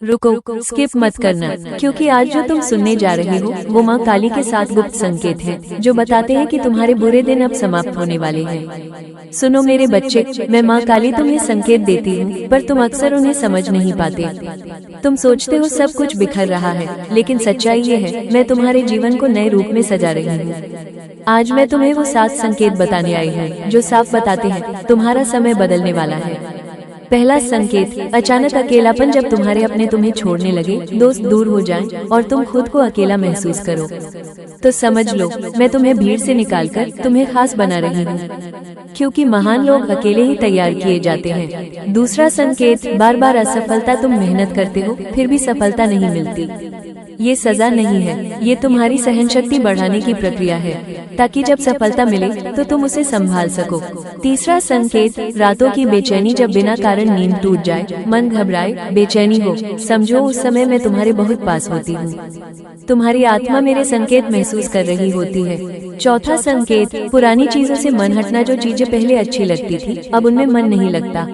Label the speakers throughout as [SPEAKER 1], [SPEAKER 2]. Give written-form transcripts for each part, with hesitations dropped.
[SPEAKER 1] रुको, स्किप मत करना, क्योंकि आज जो तुम सुनने जा रहे हो वो माँ काली के 7 गुप्त संकेत हैं, जो बताते हैं कि तुम्हारे बुरे दिन अब समाप्त होने वाले हैं। सुनो मेरे बच्चे, मैं माँ काली तुम्हें संकेत देती हूँ, पर तुम अक्सर उन्हें समझ नहीं पाते। तुम सोचते हो सब कुछ बिखर रहा है, लेकिन सच्चाई ये है, मैं तुम्हारे जीवन को नए रूप में सजा रही हूँ। आज मैं तुम्हें वो 7 संकेत बताने आई हूँ, जो साफ बताते हैं तुम्हारा समय बदलने वाला है। पहला संकेत, अचानक अकेलापन। जब तुम्हारे अपने तुम्हें छोड़ने लगे, दोस्त दूर हो जाएं और तुम खुद को अकेला महसूस करो, तो समझ लो मैं तुम्हें भीड़ से निकालकर तुम्हें खास बना रही हूँ, क्योंकि महान लोग अकेले ही तैयार किए जाते हैं। दूसरा संकेत, बार बार असफलता। तुम मेहनत करते हो फिर भी सफलता नहीं मिलती। ये सजा नहीं है, ये तुम्हारी सहनशक्ति बढ़ाने की प्रक्रिया है, ताकि जब सफलता मिले तो तुम उसे संभाल सको। तीसरा संकेत, रातों की बेचैनी। जब बिना कारण नींद टूट जाए, मन घबराए, बेचैनी हो, समझो उस समय मैं तुम्हारे बहुत पास होती हूँ। तुम्हारी आत्मा मेरे संकेत महसूस कर रही होती है। चौथा संकेत, पुरानी चीजों से मन हटना। जो चीजें पहले अच्छी लगती थी अब उनमें मन नहीं लगता।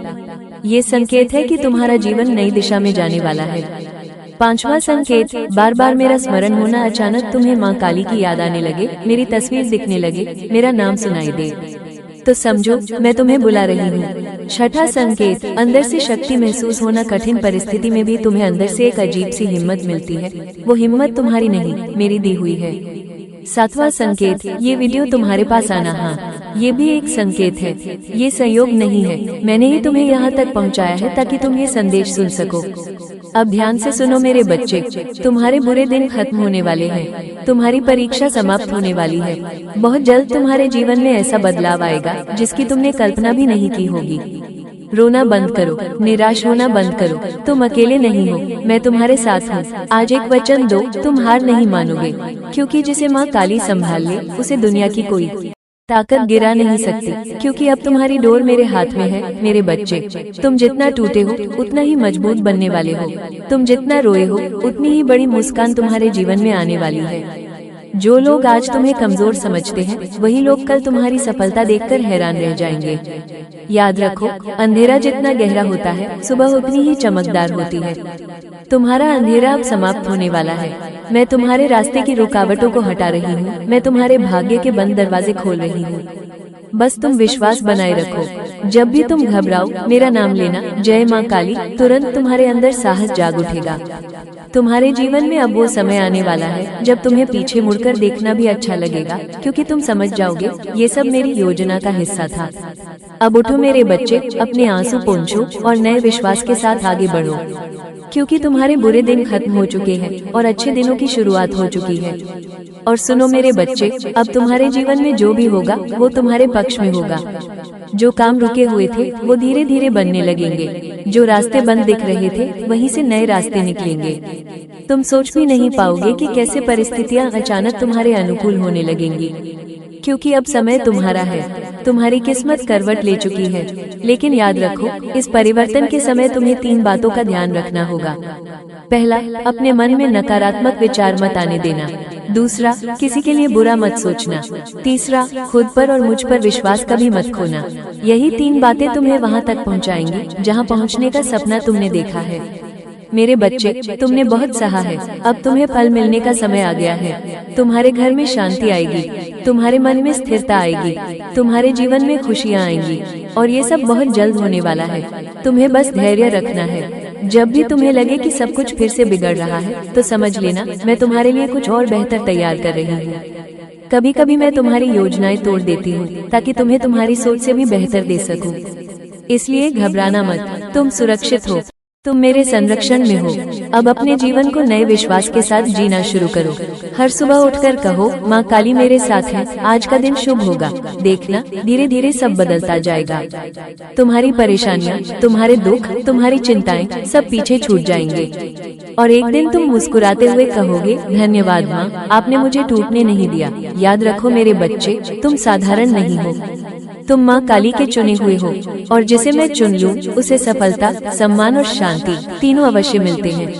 [SPEAKER 1] ये संकेत है कि तुम्हारा जीवन नई दिशा में जाने वाला है। पांचवा संकेत, बार बार मेरा स्मरण होना। अचानक तुम्हें माँ काली की याद आने लगे, मेरी तस्वीर दिखने लगे, मेरा नाम सुनाई दे, तो समझो मैं तुम्हें बुला रही हूँ। छठा संकेत, अंदर से शक्ति महसूस होना। कठिन परिस्थिति में भी तुम्हें अंदर से एक अजीब सी हिम्मत मिलती है। वो हिम्मत तुम्हारी नहीं, मेरी दी हुई है। सातवां संकेत, ये वीडियो तुम्हारे पास आना। हाँ, ये भी एक संकेत है, ये संयोग नहीं है, मैंने ही तुम्हें यहाँ तक पहुँचाया है ताकि तुम ये संदेश सुन सको। अब ध्यान से सुनो मेरे बच्चे, तुम्हारे बुरे दिन खत्म होने वाले हैं, तुम्हारी परीक्षा समाप्त होने वाली है। बहुत जल्द तुम्हारे जीवन में ऐसा बदलाव आएगा जिसकी तुमने कल्पना भी नहीं की होगी। रोना बंद करो, निराश होना बंद करो, तुम अकेले नहीं हो, मैं तुम्हारे साथ हूँ। आज एक वचन दो, तुम हार नहीं मानोगे, क्योंकि जिसे माँ काली संभाल ले उसे दुनिया की कोई ताकत गिरा नहीं सकती, क्योंकि अब तुम्हारी डोर मेरे हाथ में है। मेरे बच्चे, तुम जितना टूटे हो उतना ही मजबूत बनने वाले हो, तुम जितना रोए हो उतनी ही बड़ी मुस्कान तुम्हारे जीवन में आने वाली है। जो लोग आज तुम्हें कमजोर समझते हैं, वही लोग कल तुम्हारी सफलता देखकर हैरान रह जाएंगे। याद रखो, अंधेरा जितना गहरा होता है, सुबह उतनी ही चमकदार होती है। तुम्हारा अंधेरा अब समाप्त होने वाला है। मैं तुम्हारे रास्ते की रुकावटों को हटा रही हूँ, मैं तुम्हारे भाग्य के बंद दरवाजे खोल रही हूँ। बस तुम विश्वास बनाए रखो। जब भी तुम घबराओ, मेरा नाम लेना, जय माँ काली, तुरंत तुम्हारे अंदर साहस जाग उठेगा। तुम्हारे जीवन में अब वो समय आने वाला है जब तुम्हें पीछे मुड़कर देखना भी अच्छा लगेगा, क्योंकि तुम समझ जाओगे ये सब मेरी योजना का हिस्सा था। अब उठो मेरे बच्चे, अपने आंसू पोंछो और नए विश्वास के साथ आगे बढ़ो, क्योंकि तुम्हारे बुरे दिन खत्म हो चुके हैं और अच्छे दिनों की शुरुआत हो चुकी है। और सुनो मेरे बच्चे, अब तुम्हारे जीवन में जो भी होगा वो तुम्हारे पक्ष में होगा। जो काम रुके हुए थे वो धीरे धीरे बनने लगेंगे, जो रास्ते बंद दिख रहे थे वहीं से नए रास्ते निकलेंगे। तुम सोच भी नहीं पाओगे कि कैसे परिस्थितियां अचानक तुम्हारे अनुकूल होने लगेंगी, क्योंकि अब समय तुम्हारा है। तुम्हारी किस्मत करवट ले चुकी है, लेकिन याद रखो, इस परिवर्तन के समय तुम्हें 3 बातों का ध्यान रखना होगा। पहला, अपने मन में नकारात्मक विचार मत आने देना। दूसरा, किसी के लिए बुरा मत सोचना। तीसरा, खुद पर और मुझ पर विश्वास कभी मत खोना। यही 3 बातें तुम्हें वहां तक पहुंचाएंगी जहां पहुंचने का सपना तुमने देखा है। मेरे बच्चे, तुमने बहुत सहा है, अब तुम्हें फल मिलने का समय आ गया है। तुम्हारे घर में शांति आएगी, तुम्हारे मन में स्थिरता आएगी, तुम्हारे जीवन में खुशियाँ आएंगी, और ये सब बहुत जल्द होने वाला है। तुम्हें बस धैर्य रखना है। जब भी तुम्हें लगे कि सब कुछ फिर से बिगड़ रहा है, तो समझ लेना मैं तुम्हारे लिए कुछ और बेहतर तैयार कर रही हूँ। कभी कभी मैं तुम्हारी योजनाएं तोड़ देती हूँ ताकि तुम्हें तुम्हारी सोच से भी बेहतर दे सकूं। इसलिए घबराना मत, तुम सुरक्षित हो, तुम मेरे संरक्षण में हो। अब अपने जीवन को नए विश्वास के साथ जीना शुरू करो। हर सुबह उठकर कहो, माँ काली मेरे साथ है, आज का दिन शुभ होगा। देखना, धीरे धीरे सब बदलता जाएगा। तुम्हारी परेशानियाँ, तुम्हारे दुख, तुम्हारी चिंताएं सब पीछे छूट जाएंगे, और एक दिन तुम मुस्कुराते हुए कहोगे, धन्यवाद माँ, आपने मुझे टूटने नहीं दिया। याद रखो मेरे बच्चे, तुम साधारण नहीं हो, तुम माँ काली के चुने हुए हो, और जिसे मैं चुन लूं उसे सफलता, सम्मान और शांति तीनों अवश्य मिलते हैं।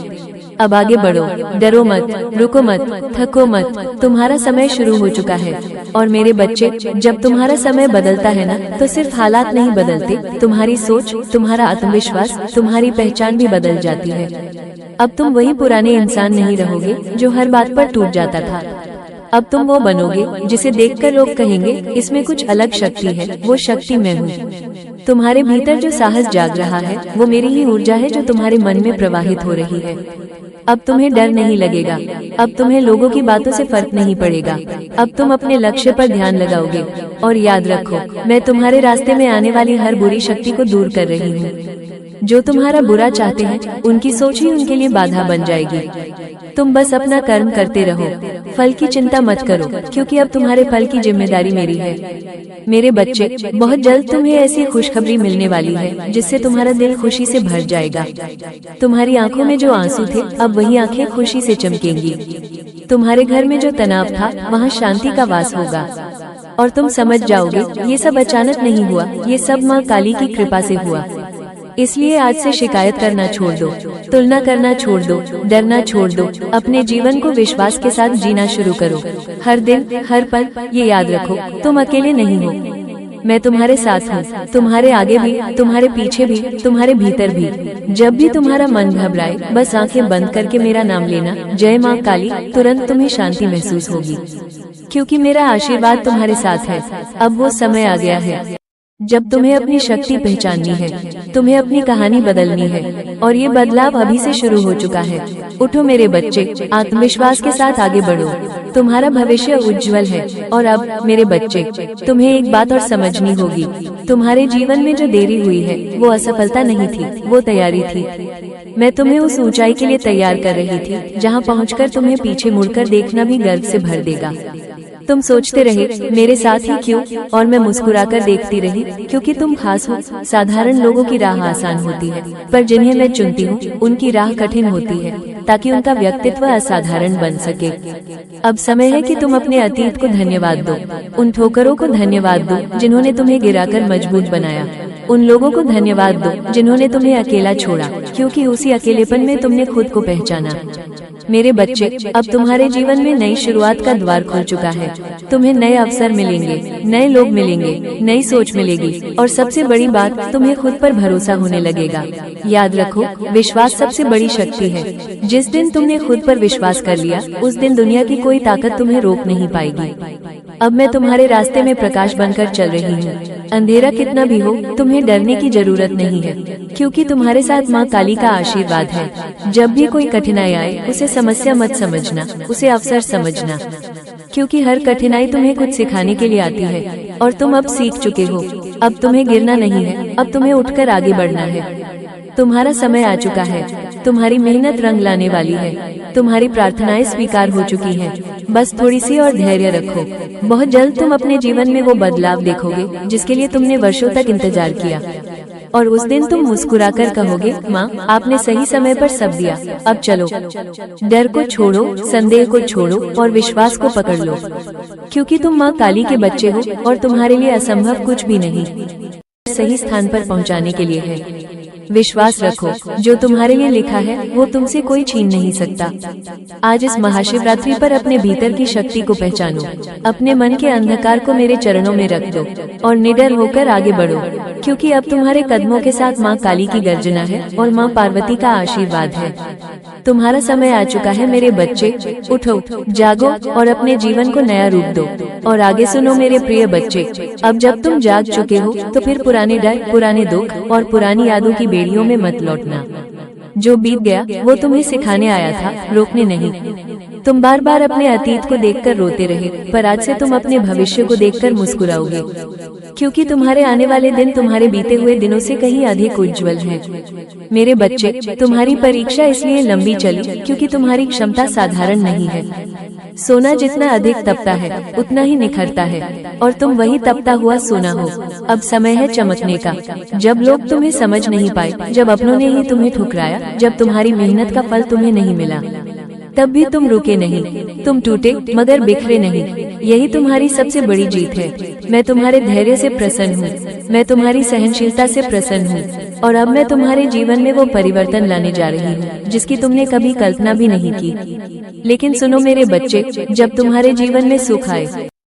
[SPEAKER 1] अब आगे बढ़ो, डरो मत, रुको मत, थको मत, तुम्हारा समय शुरू हो चुका है। और मेरे बच्चे, जब तुम्हारा समय बदलता है ना, तो सिर्फ हालात नहीं बदलते, तुम्हारी सोच, तुम्हारा आत्मविश्वास, तुम्हारी पहचान भी बदल जाती है। अब तुम वही पुराने इंसान नहीं रहोगे जो हर बात पर टूट जाता था। अब तुम वो बनोगे जिसे देखकर लोग कहेंगे इसमें कुछ अलग शक्ति है, वो शक्ति मैं हूँ। तुम्हारे भीतर जो साहस जाग रहा है वो मेरी ही ऊर्जा है जो तुम्हारे मन में प्रवाहित हो रही है। अब तुम्हें डर नहीं लगेगा, अब तुम्हें लोगों की बातों से फर्क नहीं पड़ेगा। अब तुम अपने लक्ष्य पर ध्यान लगाओगे और याद रखो, मैं तुम्हारे रास्ते में आने वाली हर बुरी शक्ति को दूर कर रही हूँ। जो तुम्हारा बुरा चाहते हैं उनकी सोच ही उनके लिए बाधा बन जाएगी। तुम बस अपना कर्म करते रहो, फल की चिंता मत करो, क्योंकि अब तुम्हारे फल की जिम्मेदारी मेरी है। मेरे बच्चे, बहुत जल्द तुम्हें ऐसी खुशखबरी मिलने वाली है जिससे तुम्हारा दिल खुशी से भर जाएगा। तुम्हारी आंखों में जो आंसू थे अब वही आंखें खुशी से चमकेंगी। तुम्हारे घर में जो तनाव था वहाँ शांति का वास होगा और तुम समझ जाओगे ये सब अचानक नहीं हुआ, ये सब माँ काली की कृपा से हुआ। इसलिए आज से शिकायत करना छोड़ दो, तुलना करना छोड़ दो, डरना छोड़ दो, अपने जीवन को विश्वास के साथ जीना शुरू करो। हर दिन, हर पल ये याद रखो, तुम अकेले नहीं हो, मैं तुम्हारे साथ हूँ। तुम्हारे आगे भी, तुम्हारे पीछे भी, तुम्हारे भीतर भी। जब भी तुम्हारा मन घबराए बस आंखें बंद करके मेरा नाम लेना, जय माँ काली, तुरंत तुम्हें शांति महसूस होगी, क्योंकि मेरा आशीर्वाद तुम्हारे साथ है। अब वो समय आ गया है जब तुम्हें अपनी शक्ति पहचाननी है, तुम्हें अपनी कहानी बदलनी है और ये बदलाव अभी से शुरू हो चुका है। उठो मेरे बच्चे, आत्मविश्वास के साथ आगे बढ़ो, तुम्हारा भविष्य उज्जवल है। और अब मेरे बच्चे, तुम्हें एक बात और समझनी होगी, तुम्हारे जीवन में जो देरी हुई है वो असफलता नहीं थी, वो तैयारी थी। मैं तुम्हें उस ऊंचाई के लिए तैयार कर रही थी जहाँ पहुँचकर तुम्हें पीछे मुड़कर देखना भी गर्व से भर देगा। तुम सोचते रहे मेरे साथ ही क्यों, और मैं मुस्कुराकर देखती रही, क्योंकि तुम खास हो। साधारण लोगों की राह आसान होती है, पर जिन्हें मैं चुनती हूँ उनकी राह कठिन होती है, ताकि उनका व्यक्तित्व असाधारण बन सके। अब समय है कि तुम अपने अतीत को धन्यवाद दो, उन ठोकरों को धन्यवाद दो जिन्होंने तुम्हें गिराकर मजबूत बनाया। उन लोगों को धन्यवाद दो जिन्होंने तुम्हें अकेला छोड़ा, क्योंकि उसी अकेलेपन में तुमने खुद को पहचाना। मेरे बच्चे, अब तुम्हारे जीवन में नई शुरुआत का द्वार खुल चुका है। तुम्हें नए अवसर मिलेंगे, नए लोग मिलेंगे, नई सोच मिलेगी और सबसे बड़ी बात, तुम्हें खुद पर भरोसा होने लगेगा। याद रखो, विश्वास सबसे बड़ी शक्ति है। जिस दिन तुमने खुद पर विश्वास कर लिया उस दिन दुनिया की कोई ताकत तुम्हें रोक नहीं पाएगी। अब मैं तुम्हारे रास्ते में प्रकाश बनकर चल रही हूँ। अंधेरा कितना भी हो तुम्हें डरने की जरूरत नहीं है, क्योंकि तुम्हारे साथ माँ काली का आशीर्वाद है। जब भी कोई कठिनाई आए उसे समस्या मत समझना, उसे अवसर समझना, क्योंकि हर कठिनाई तुम्हें कुछ सिखाने के लिए आती है और तुम अब सीख चुके हो। अब तुम्हें गिरना नहीं है, अब तुम्हें उठकर आगे बढ़ना है। तुम्हारा समय आ चुका है, तुम्हारी मेहनत रंग लाने वाली है, तुम्हारी प्रार्थनाएं स्वीकार हो चुकी हैं। बस थोड़ी सी और धैर्य रखो, बहुत जल्द तुम अपने जीवन में वो बदलाव देखोगे जिसके लिए तुमने वर्षों तक इंतजार किया। और उस दिन तुम मुस्कुराकर कहोगे, माँ आपने सही समय पर सब दिया, अब चलो। डर को छोड़ो, संदेह को छोड़ो और विश्वास को पकड़ लो, क्योंकि तुम माँ काली के बच्चे हो और तुम्हारे लिए असंभव कुछ भी नहीं। सही स्थान पर पहुँचाने के लिए है। विश्वास रखो, जो तुम्हारे लिए लिखा है वो तुमसे कोई छीन नहीं सकता। आज इस महाशिवरात्रि पर अपने भीतर की शक्ति को पहचानो, अपने मन के अंधकार को मेरे चरणों में रख दो और निडर होकर आगे बढ़ो, क्योंकि अब तुम्हारे कदमों के साथ माँ काली की गर्जना है और माँ पार्वती का आशीर्वाद है। तुम्हारा समय आ चुका है मेरे बच्चे, उठो, जागो और अपने जीवन को नया रूप दो। और आगे सुनो मेरे प्रिय बच्चे, अब जब तुम जाग चुके हो तो फिर पुराने डर, पुराने दुख और पुरानी यादों की बेड़ियों में मत लौटना। जो बीत गया वो तुम्हें सिखाने आया था, रोकने नहीं। तुम बार बार अपने अतीत को देखकर रोते रहे, पर आज से तुम अपने भविष्य को देखकर मुस्कुराओगे, क्योंकि तुम्हारे आने वाले दिन तुम्हारे बीते हुए दिनों से कहीं अधिक उज्जवल हैं। मेरे बच्चे, तुम्हारी परीक्षा इसलिए लंबी चली क्योंकि तुम्हारी क्षमता साधारण नहीं है। सोना जितना अधिक तपता है उतना ही निखरता है, और तुम वही तपता हुआ सोना हो। अब समय है चमकने का। जब लोग तुम्हें समझ नहीं पाए, जब अपनों ने ही तुम्हें ठुकराया, जब तुम्हारी मेहनत का फल तुम्हें नहीं मिला, तब भी तुम रुके नहीं, तुम टूटे मगर बिखरे नहीं। यही तुम्हारी सबसे बड़ी जीत है। मैं तुम्हारे धैर्य से प्रसन्न हूँ, मैं तुम्हारी सहनशीलता से प्रसन्न हूँ, और अब मैं तुम्हारे जीवन में वो परिवर्तन लाने जा रही हूँ जिसकी तुमने कभी कल्पना भी नहीं की। लेकिन सुनो मेरे बच्चे, जब तुम्हारे जीवन में सुख आए,